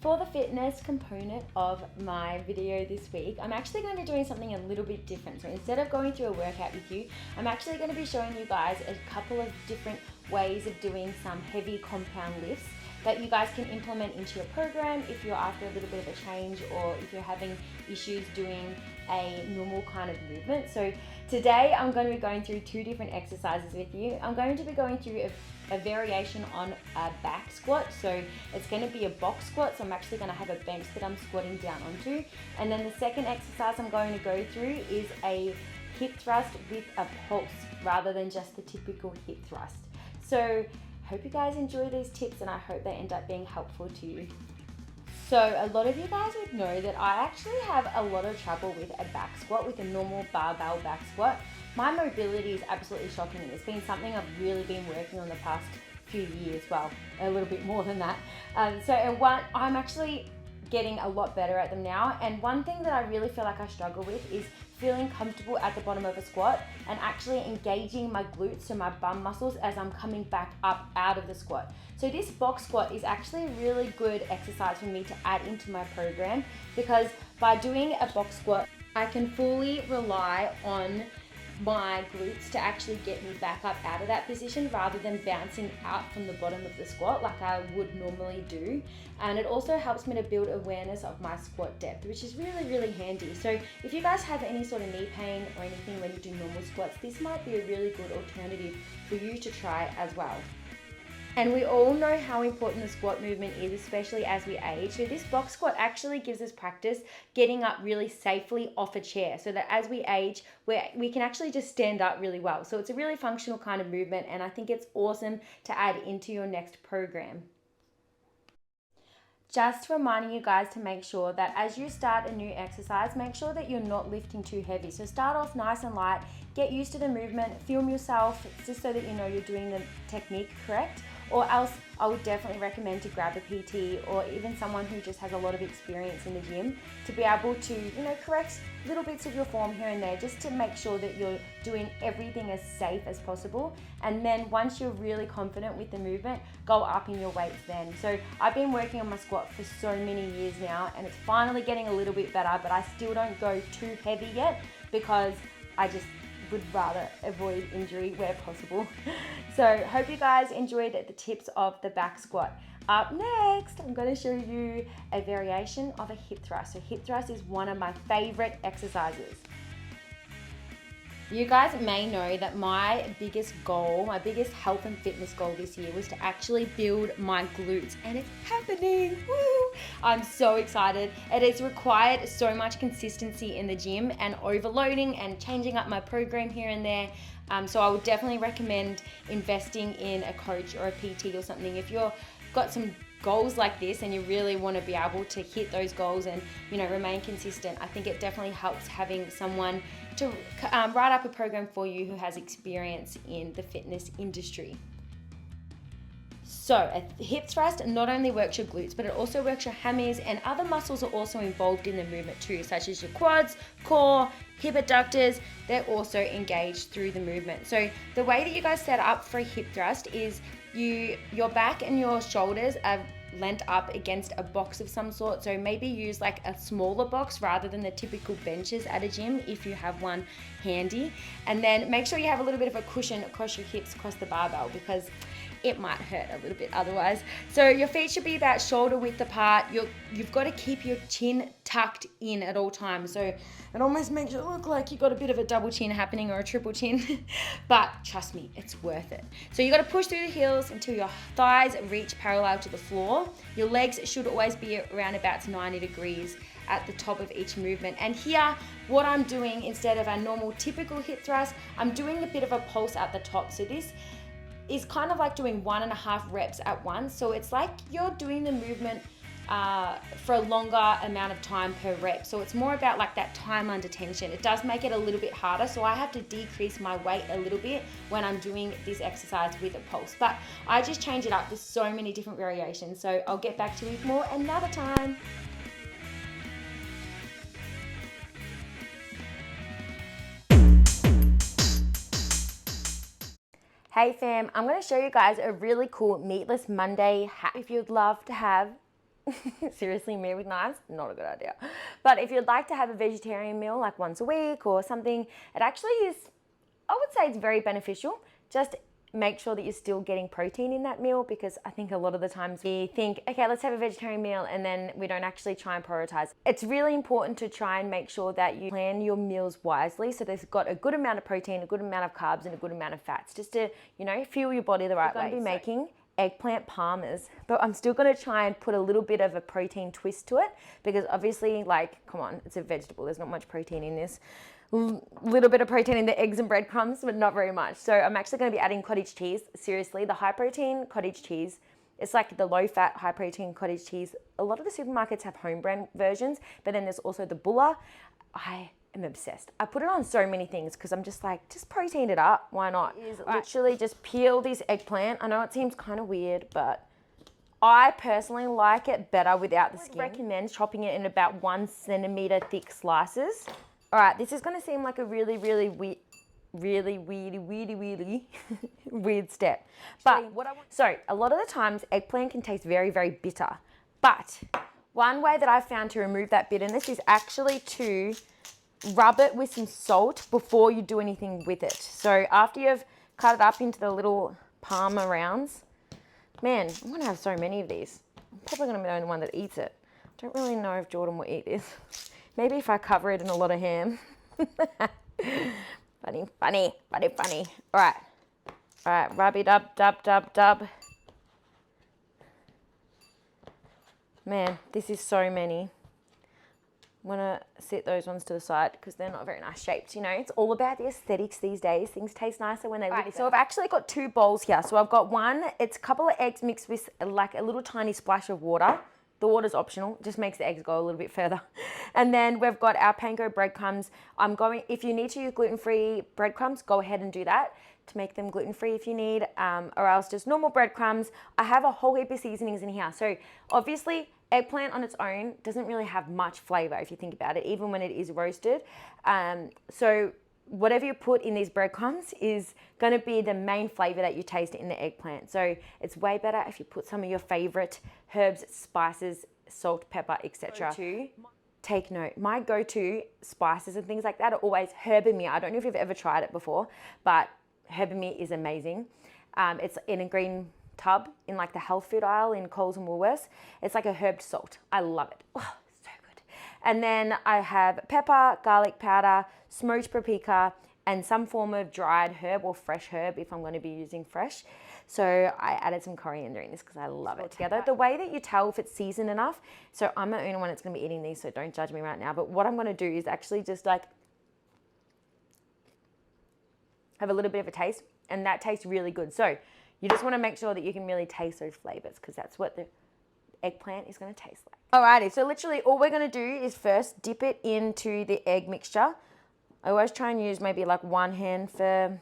For the fitness component of my video this week, I'm actually going to be doing something a little bit different. So instead of going through a workout with you, I'm actually going to be showing you guys a couple of different ways of doing some heavy compound lifts that you guys can implement into your program if you're after a little bit of a change or if you're having issues doing a normal kind of movement. So today I'm going to be going through two different exercises with you. I'm going to be going through a variation on a back squat. So it's going to be a box squat. So I'm actually going to have a bench that I'm squatting down onto. And then the second exercise I'm going to go through is a hip thrust with a pulse rather than just the typical hip thrust. So hope you guys enjoy these tips and I hope they end up being helpful to you. So a lot of you guys would know that I actually have a lot of trouble with a back squat, with a normal barbell back squat. My mobility is absolutely shocking and it's been something I've really been working on the past few years, well, a little bit more than that. I'm actually getting a lot better at them now, and one thing that I really feel like I struggle with is feeling comfortable at the bottom of a squat and actually engaging my glutes, so my bum muscles, as I'm coming back up out of the squat. So this box squat is actually a really good exercise for me to add into my program, because by doing a box squat, I can fully rely on my glutes to actually get me back up out of that position rather than bouncing out from the bottom of the squat like I would normally do. And it also helps me to build awareness of my squat depth, which is really, really handy. So if you guys have any sort of knee pain or anything when you do normal squats, this might be a really good alternative for you to try as well. And we all know how important the squat movement is, especially as we age. So this box squat actually gives us practice getting up really safely off a chair, so that as we age, we can actually just stand up really well. So it's a really functional kind of movement, and I think it's awesome to add into your next program. Just reminding you guys to make sure that as you start a new exercise, make sure that you're not lifting too heavy. So start off nice and light, get used to the movement, film yourself just so that you know you're doing the technique correct. Or else I would definitely recommend to grab a PT or even someone who just has a lot of experience in the gym to be able to, correct little bits of your form here and there, just to make sure that you're doing everything as safe as possible. And then once you're really confident with the movement, go up in your weights then. So I've been working on my squat for so many years now, and it's finally getting a little bit better, but I still don't go too heavy yet because I just would rather avoid injury where possible. So hope you guys enjoyed the tips of the back squat. Up next, I'm going to show you a variation of a hip thrust. So hip thrust is one of my favorite exercises. You guys may know that my biggest goal, my biggest health and fitness goal this year was to actually build my glutes, and it's happening. Woo! I'm so excited. It has required so much consistency in the gym and overloading and changing up my program here and there. So I would definitely recommend investing in a coach or a PT or something if you've got some goals like this and you really want to be able to hit those goals and remain consistent. I think it definitely helps having someone to write up a program for you who has experience in the fitness industry. So a hip thrust not only works your glutes, but it also works your hammies, and other muscles are also involved in the movement too, such as your quads, core, hip adductors. They're also engaged through the movement. So the way that you guys set up for a hip thrust is your back and your shoulders are leant up against a box of some sort. So maybe use like a smaller box rather than the typical benches at a gym if you have one handy. And then make sure you have a little bit of a cushion across your hips, across the barbell, because it might hurt a little bit otherwise. So your feet should be about shoulder width apart. You've got to keep your chin tucked in at all times. So it almost makes it look like you've got a bit of a double chin happening or a triple chin, but trust me, it's worth it. So you got to push through the heels until your thighs reach parallel to the floor. Your legs should always be around about 90 degrees at the top of each movement. And here, what I'm doing instead of a normal typical hip thrust, I'm doing a bit of a pulse at the top. So this is kind of like doing 1.5 reps at once. So it's like you're doing the movement for a longer amount of time per rep. So it's more about like that time under tension. It does make it a little bit harder. So I have to decrease my weight a little bit when I'm doing this exercise with a pulse. But I just change it up. There's so many different variations. So I'll get back to you with more another time. Hey fam, I'm going to show you guys a really cool Meatless Monday hack. If you'd love to have Seriously, me with knives, not a good idea. But if you'd like to have a vegetarian meal like once a week or something, it actually is, I would say it's very beneficial. Just make sure that you're still getting protein in that meal, because I think a lot of the times we think, okay, let's have a vegetarian meal, and then we don't actually try and prioritize. It's really important to try and make sure that you plan your meals wisely, so there's got a good amount of protein, a good amount of carbs, and a good amount of fats, just to, you know, fuel your body the right way. I'm going to be making eggplant parmas, but I'm still going to try and put a little bit of a protein twist to it, because obviously, like, come on, it's a vegetable, there's not much protein in this. Little bit of protein in the eggs and breadcrumbs, but not very much. So I'm actually going to be adding cottage cheese. Seriously, the high protein cottage cheese, it's like the low fat high protein cottage cheese. A lot of the supermarkets have home brand versions, but then there's also the bulla. I am obsessed. I put it on so many things because I'm just like, just protein it up. Why not? It is literally just peel this eggplant. I know it seems kind of weird, but I personally like it better without the skin. I recommend chopping it in about 1 centimeter thick slices. All right, this is going to seem like a really weird step. But so a lot of the times eggplant can taste very bitter. But one way that I've found to remove that bitterness is actually to rub it with some salt before you do anything with it. So after you've cut it up into the little Parma rounds, man, I'm going to have so many of these. I'm probably going to be the only one that eats it. Don't really know if Jordan will eat this. Maybe if I cover it in a lot of ham. funny. All right, rub it up, dub. Man, this is so many. I'm gonna set those ones to the side because they're not very nice shaped. You know, it's all about the aesthetics these days. Things taste nicer when they look. Right, so I've actually got 2 bowls here. So I've got one, it's a couple of eggs mixed with like a little tiny splash of water. The water's optional, it just makes the eggs go a little bit further. And then we've got our panko breadcrumbs. If you need to use gluten-free breadcrumbs, go ahead and do that to make them gluten-free if you need, or else just normal breadcrumbs. I have a whole heap of seasonings in here. So obviously, eggplant on its own doesn't really have much flavor if you think about it, even when it is roasted. So whatever you put in these breadcrumbs is going to be the main flavor that you taste in the eggplant. So it's way better if you put some of your favorite herbs, spices, salt, pepper, etc. Take note, my go-to spices and things like that are always herbamia. I don't know if you've ever tried it before, but herbamia is amazing. It's in a green tub in like the health food aisle in Coles and Woolworths. It's like a herbed salt. I love it. Oh, so good. And then I have pepper, garlic powder, smoked paprika, and some form of dried herb or fresh herb if I'm going to be using fresh. So I added some coriander in this because I love it together. The way that you tell if it's seasoned enough, so I'm the only one that's going to be eating these, so don't judge me right now. But what I'm going to do is actually just like have a little bit of a taste, and that tastes really good. So you just want to make sure that you can really taste those flavors because that's what the eggplant is going to taste like. Alrighty, so literally all we're going to do is first dip it into the egg mixture. I always try and use maybe like 1 hand for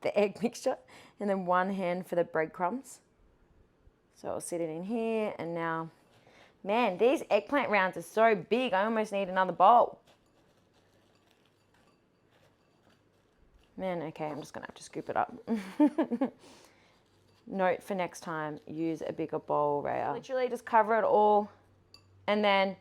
the egg mixture and then 1 hand for the breadcrumbs. So I'll sit it in here, and now, man, these eggplant rounds are so big, I almost need another bowl. Man, okay, I'm just gonna have to scoop it up. Note for next time, use a bigger bowl, Raya. Literally just cover it all, and then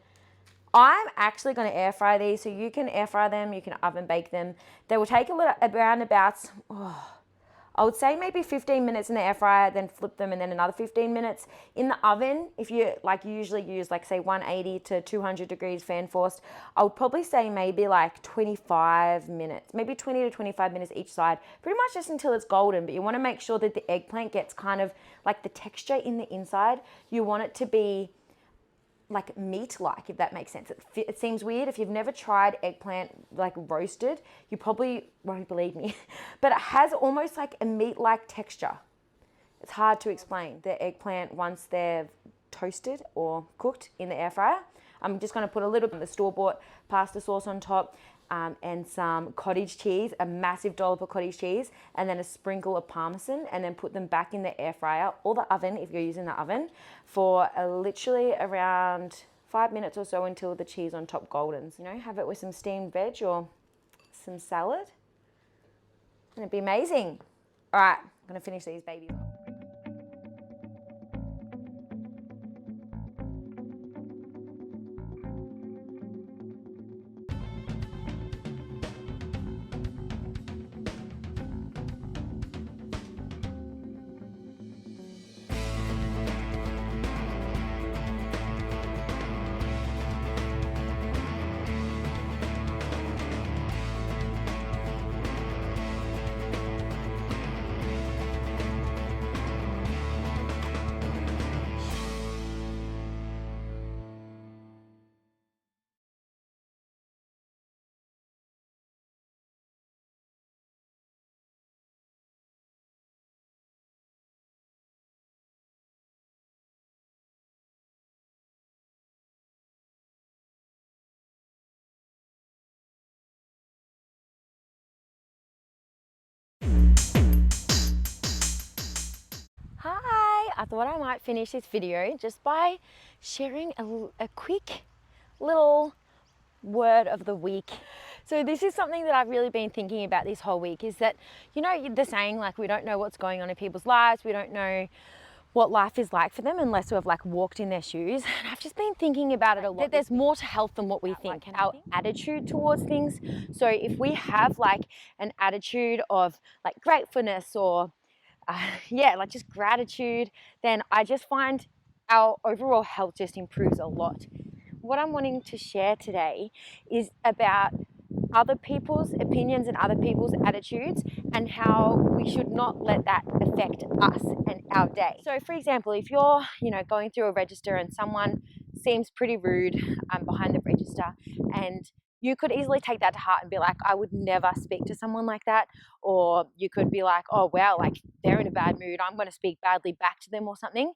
I'm actually going to air fry these, so you can air fry them, you can oven bake them. They will take around about, I would say maybe 15 minutes in the air fryer, then flip them, and then another 15 minutes in the oven. If you usually use like say 180 to 200 degrees fan forced, I would probably say maybe like 25 minutes, maybe 20 to 25 minutes each side, pretty much just until it's golden. But you want to make sure that the eggplant gets kind of like the texture in the inside. You want it to be like meat-like, if that makes sense. It seems weird. If you've never tried eggplant like roasted, you probably won't believe me. But it has almost like a meat-like texture. It's hard to explain. The eggplant, once they're toasted or cooked in the air fryer, I'm just going to put a little bit of the store-bought pasta sauce on top, and some cottage cheese, a massive dollop of cottage cheese, and then a sprinkle of Parmesan, and then put them back in the air fryer or the oven if you're using the oven for literally around 5 minutes or so until the cheese on top goldens. You know, have it with some steamed veg or some salad, and it'd be amazing. All right, I'm gonna finish these babies off. I thought I might finish this video just by sharing a quick little word of the week. So this is something that I've really been thinking about this whole week, is that, you know, the saying, like, we don't know what's going on in people's lives, we don't know what life is like for them unless we've like walked in their shoes. And I've just been thinking about it a lot. That there's more to health than what we think, our attitude towards things. So if we have like an attitude of like gratefulness or like just gratitude, then I just find our overall health just improves a lot. What I'm wanting to share today is about other people's opinions and other people's attitudes, and how we should not let that affect us and our day. So for example, if you're, you know, going through a register and someone seems pretty rude behind the register, and you could easily take that to heart and be like, I would never speak to someone like that. Or you could be like, oh wow, like they're in a bad mood, I'm going to speak badly back to them or something.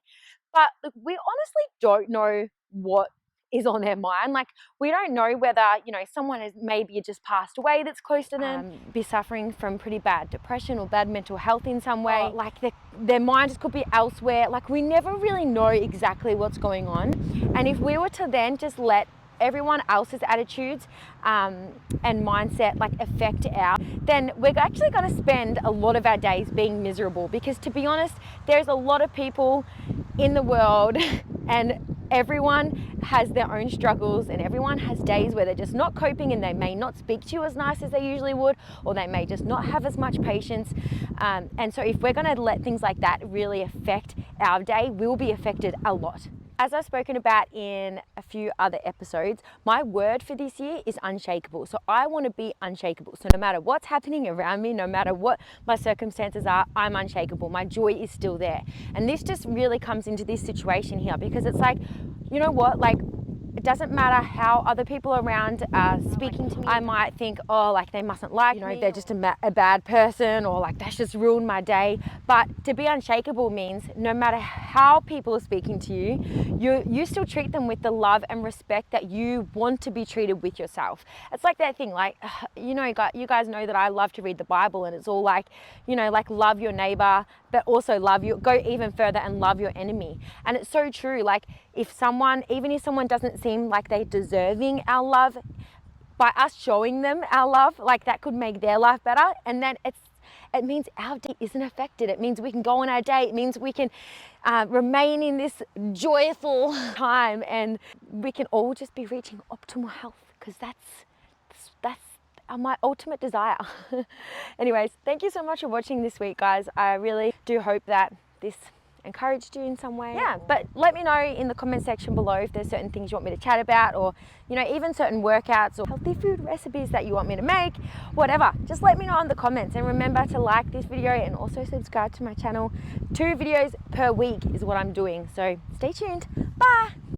But look, we honestly don't know what is on their mind. Like, we don't know whether, you know, someone has maybe just passed away that's close to them, be suffering from pretty bad depression or bad mental health in some way, like their mind just could be elsewhere. Like, we never really know exactly what's going on. And if we were to then just let everyone else's attitudes and mindset like affect our, then we're actually going to spend a lot of our days being miserable. Because to be honest, there's a lot of people in the world and everyone has their own struggles, and everyone has days where they're just not coping, and they may not speak to you as nice as they usually would, or they may just not have as much patience. And so if we're going to let things like that really affect our day, we'll be affected a lot. As I've spoken about in a few other episodes, my word for this year is unshakable. So I want to be unshakable. So no matter what's happening around me, no matter what my circumstances are, I'm unshakable. My joy is still there. And this just really comes into this situation here, because it's like, you know what, like, it doesn't matter how other people around are speaking to me. I might think, oh, like they mustn't like me, they're just a bad person, or like that's just ruined my day. But to be unshakable means no matter how people are speaking to you, you still treat them with the love and respect that you want to be treated with yourself. It's like that thing, like, you know, you guys know that I love to read the Bible, and it's all like, you know, like love your neighbor, but also go even further and love your enemy. And it's so true. Like, even if someone doesn't seem like they're deserving our love, by us showing them our love, like that could make their life better. And then it means our day isn't affected. It means we can go on our day. It means we can remain in this joyful time, and we can all just be reaching optimal health, because that's my ultimate desire. Anyways, thank you so much for watching this week, guys. I really do hope that this encouraged you in some way. Yeah, but let me know in the comment section below if there's certain things you want me to chat about, or, you know, even certain workouts or healthy food recipes that you want me to make, whatever. Just let me know in the comments, and remember to like this video and also subscribe to my channel. 2 videos per week is what I'm doing, so stay tuned. Bye.